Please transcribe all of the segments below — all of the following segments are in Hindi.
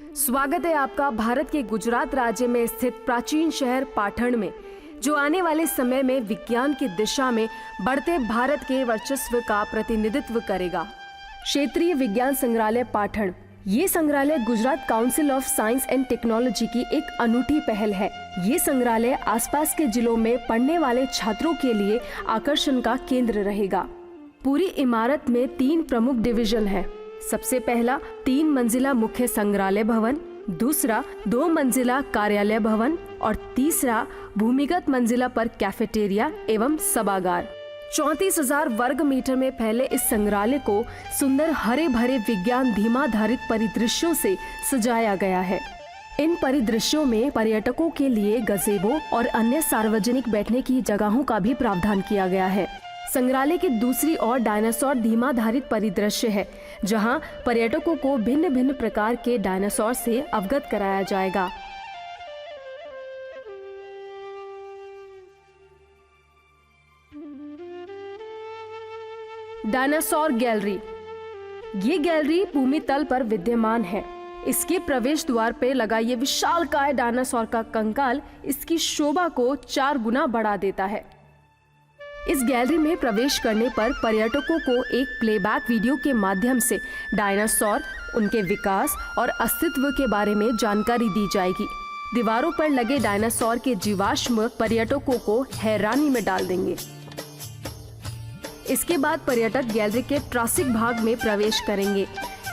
स्वागत है आपका भारत के गुजरात राज्य में स्थित प्राचीन शहर पाटण में, जो आने वाले समय में विज्ञान की दिशा में बढ़ते भारत के वर्चस्व का प्रतिनिधित्व करेगा। क्षेत्रीय विज्ञान संग्रहालय पाटण, ये संग्रहालय Gujarat council of science and technology की एक अनूठी पहल है। ये संग्रहालय आसपास के जिलों में पढ़ने वाले छात्रों के लिए आकर्षण का केंद्र रहेगा। पूरी इमारत में 3 प्रमुख डिवीजन है। सबसे पहला 3 मंजिला मुख्य संग्रहालय भवन, दूसरा 2 मंजिला कार्यालय भवन और तीसरा भूमिगत मंजिला पर कैफेटेरिया एवं सभागार। 34,000 वर्ग मीटर में फैले इस संग्रहालय को सुंदर हरे भरे विज्ञान धीमाधारित परिदृश्यों से सजाया गया है। इन परिदृश्यों में पर्यटकों के लिए गज़ेबो और अन्य सार्वजनिक बैठने की जगहों का भी प्रावधान किया गया है। संग्रहालय की दूसरी ओर डायनासोर धीमाधारित परिदृश्य है, जहां पर्यटकों को भिन्न भिन्न प्रकार के डायनासोर से अवगत कराया जाएगा। डायनासोर गैलरी, ये गैलरी भूमि तल पर विद्यमान है। इसके प्रवेश द्वार पर लगा ये विशालकाय डायनासोर का कंकाल इसकी शोभा को 4 गुना बढ़ा देता है। इस गैलरी में प्रवेश करने पर पर्यटकों को एक प्लेबैक वीडियो के माध्यम से डायनासोर, उनके विकास और अस्तित्व के बारे में जानकारी दी जाएगी। दीवारों पर लगे डायनासोर के जीवाश्म पर्यटकों को हैरानी में डाल देंगे। इसके बाद पर्यटक गैलरी के ट्रासिक भाग में प्रवेश करेंगे।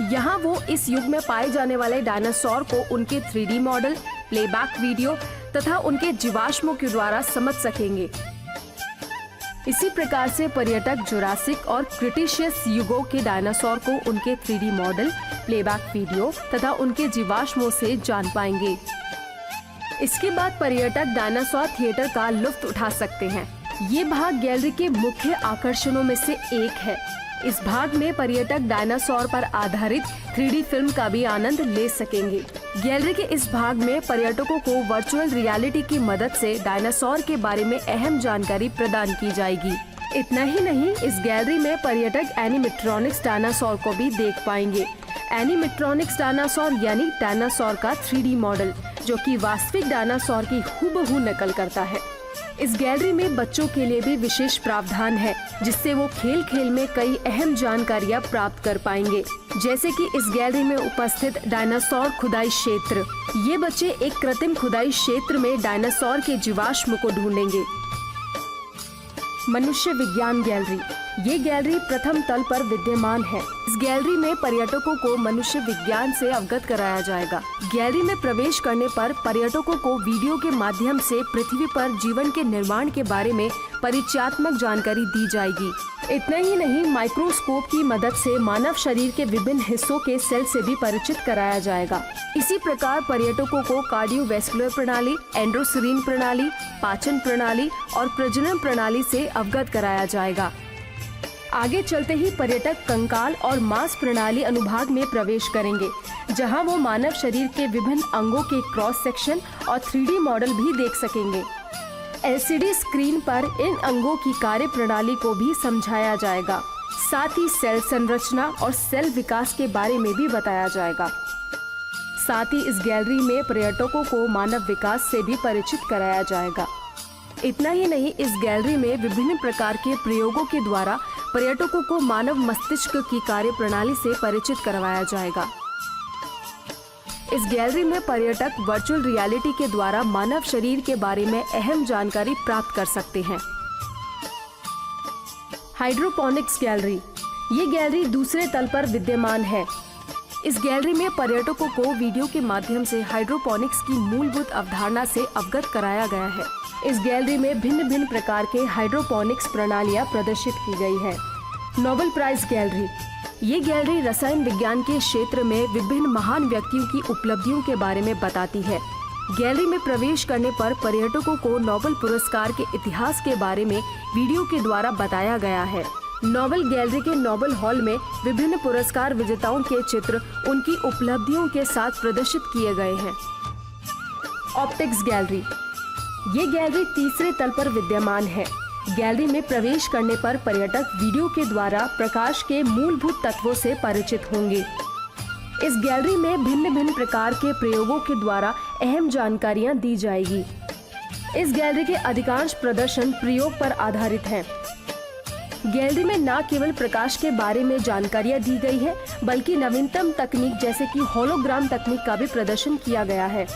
यहाँ वो इस युग में पाए जाने वाले डायनासोर को उनके 3D मॉडल, प्लेबैक वीडियो तथा उनके जीवाश्मों के द्वारा समझ सकेंगे। इसी प्रकार से पर्यटक जुरासिक और क्रिटेशियस युगों के डायनासोर को उनके 3D मॉडल, प्लेबैक वीडियो तथा उनके जीवाश्मों से जान पाएंगे। इसके बाद पर्यटक डायनासोर थिएटर का लुत्फ उठा सकते हैं। ये भाग गैलरी के मुख्य आकर्षणों में से एक है। इस भाग में पर्यटक डायनासोर पर आधारित 3D फिल्म का भी आनंद ले सकेंगे। गैलरी के इस भाग में पर्यटकों को वर्चुअल रियलिटी की मदद से डायनासोर के बारे में अहम जानकारी प्रदान की जाएगी। इतना ही नहीं, इस गैलरी में पर्यटक एनिमेट्रॉनिक्स डायनासोर को भी देख पाएंगे। एनिमेट्रॉनिक्स डायनासोर यानी डायनासोर का 3D मॉडल, जो कि वास्तविक डायनासोर की हूबहू नकल करता है। इस गैलरी में बच्चों के लिए भी विशेष प्रावधान है, जिससे वो खेल खेल में कई अहम जानकारियां प्राप्त कर पाएंगे, जैसे कि इस गैलरी में उपस्थित डायनासोर खुदाई क्षेत्र। ये बच्चे एक कृत्रिम खुदाई क्षेत्र में डायनासोर के जीवाश्म को ढूंढेंगे। मनुष्य विज्ञान गैलरी, ये गैलरी प्रथम तल पर विद्यमान है। इस गैलरी में पर्यटकों को मनुष्य विज्ञान से अवगत कराया जाएगा। गैलरी में प्रवेश करने पर पर्यटकों को वीडियो के माध्यम से पृथ्वी पर जीवन के निर्माण के बारे में परिचयात्मक जानकारी दी जाएगी। इतना ही नहीं, माइक्रोस्कोप की मदद से मानव शरीर के विभिन्न हिस्सों के सेल से भी परिचित कराया जाएगा। इसी प्रकार पर्यटकों को कार्डियोवैस्कुलर प्रणाली, एंडोक्राइन प्रणाली, पाचन प्रणाली और प्रजनन प्रणाली से अवगत कराया जाएगा। आगे चलते ही पर्यटक कंकाल और मांस प्रणाली अनुभाग में प्रवेश करेंगे, जहां वो मानव शरीर के विभिन्न अंगों के क्रॉस सेक्शन और 3D मॉडल भी देख सकेंगे। LCD स्क्रीन पर इन अंगों की कार्य प्रणाली को भी समझाया जाएगा। साथ ही सेल संरचना और सेल विकास के बारे में भी बताया जाएगा। साथ ही इस गैलरी में पर्यटकों को मानव विकास से भी परिचित कराया जाएगा। इतना ही नहीं, इस गैलरी में विभिन्न प्रकार के प्रयोगों के द्वारा पर्यटकों को मानव मस्तिष्क की कार्य प्रणाली से परिचित करवाया जाएगा। इस गैलरी में पर्यटक वर्चुअल रियलिटी के द्वारा मानव शरीर के बारे में अहम जानकारी प्राप्त कर सकते हैं। हाइड्रोपोनिक्स गैलरी, ये गैलरी दूसरे तल पर विद्यमान है। इस गैलरी में पर्यटकों को वीडियो के माध्यम से हाइड्रोपोनिक्स की मूलभूत अवधारणा से अवगत कराया गया है। इस गैलरी में भिन्न भिन्न प्रकार के हाइड्रोपोनिक्स प्रणालियां प्रदर्शित की गई है। नोबेल प्राइज गैलरी, ये गैलरी रसायन विज्ञान के क्षेत्र में विभिन्न महान व्यक्तियों की उपलब्धियों के बारे में बताती है। गैलरी में प्रवेश करने पर पर्यटकों को नोबेल पुरस्कार के इतिहास के बारे में वीडियो के द्वारा बताया गया है। नोबेल गैलरी के नोबेल हॉल में विभिन्न पुरस्कार विजेताओं के चित्र उनकी उपलब्धियों के साथ प्रदर्शित किए गए हैं। ऑप्टिक्स गैलरी, ये गैलरी तीसरे तल पर विद्यमान है। गैलरी में प्रवेश करने पर पर्यटक वीडियो के द्वारा प्रकाश के मूलभूत तत्वों से परिचित होंगे। इस गैलरी में भिन्न भिन्न प्रकार के प्रयोगों के द्वारा अहम जानकारियां दी जाएगी। इस गैलरी के अधिकांश प्रदर्शन प्रयोग पर आधारित हैं। गैलरी में न केवल प्रकाश के बारे में जानकारियां दी गई है, बल्कि नवीनतम तकनीक जैसे कि होलोग्राम तकनीक का भी प्रदर्शन किया गया है।